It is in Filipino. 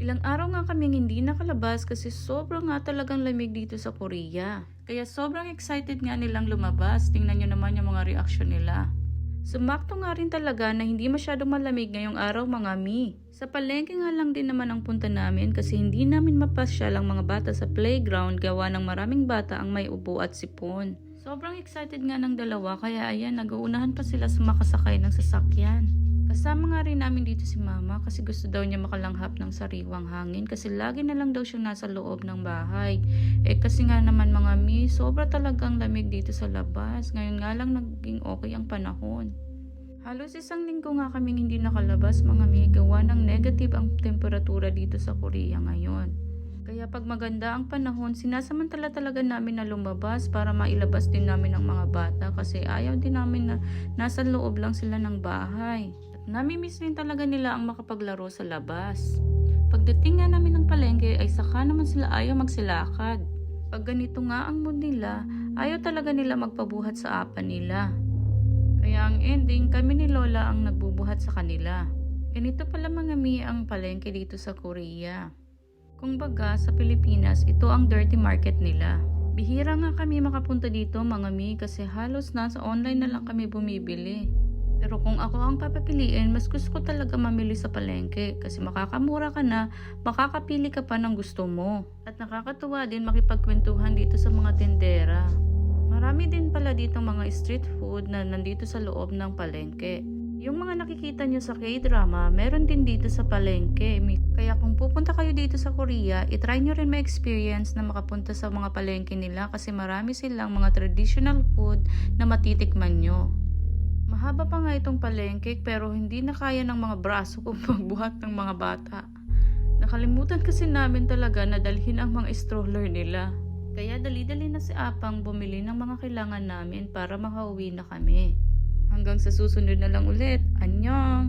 Ilang araw nga kaming hindi nakalabas kasi sobrang nga talagang lamig dito sa Korea. Kaya sobrang excited nga nilang lumabas. Tingnan nyo naman yung mga reaksyon nila. Sumakto nga rin talaga na hindi masyadong malamig ngayong araw mga mi. Sa palengke nga lang din naman ang punta namin kasi hindi namin mapasyal ang mga bata sa playground gawa ng maraming bata ang may ubo at sipon. Sobrang excited nga ng dalawa kaya ayan nag-uunahan pa sila sa makasakay ng sasakyan. Kasama nga rin namin dito si mama kasi gusto daw niya makalanghap ng sariwang hangin kasi lagi na lang daw siya nasa loob ng bahay. Kasi nga naman mga mi, sobra talagang lamig dito sa labas. Ngayon nga lang naging okay ang panahon. Halos isang linggo nga kaming hindi nakalabas mga mi, gawa ng negative ang temperatura dito sa Korea ngayon. Kaya pag maganda ang panahon, sinasamantala talaga namin na lumabas para mailabas din namin ang mga bata kasi ayaw din namin na nasa loob lang sila ng bahay. At nami-miss rin talaga nila ang makapaglaro sa labas. Pagdating nga namin ng palengke ay saka naman sila ayaw magsilakad. Pag ganito nga ang mood nila, ayaw talaga nila magpabuhat sa apa nila. Kaya ang ending, kami ni Lola ang nagbubuhat sa kanila. Ganito pala mga mi ang palengke dito sa Korea. Kung baga sa Pilipinas, ito ang dirty market nila. Bihira nga kami makapunta dito mga mi kasi halos nasa online na lang kami bumibili. Pero kung ako ang papapiliin, mas gusto ko talaga mamili sa palengke kasi makakamura ka na, makakapili ka pa ng gusto mo. At nakakatuwa din makipagkwentuhan dito sa mga tindera. Marami din pala dito mga street food na nandito sa loob ng palengke. Yung mga nakikita nyo sa K-drama, meron din dito sa palengke. Kaya kung pupunta kayo dito sa Korea, itry nyo rin ma-experience na makapunta sa mga palengke nila kasi marami silang mga traditional food na matitikman nyo. Mahaba pa nga itong palengke pero hindi na kaya ng mga braso kung magbuhat ng mga bata. Nakalimutan kasi namin talaga na dalhin ang mga stroller nila. Kaya dali-dali na si Apang bumili ng mga kailangan namin para makauwi na kami. Hanggang sa susunod na lang ulit. Annyeong!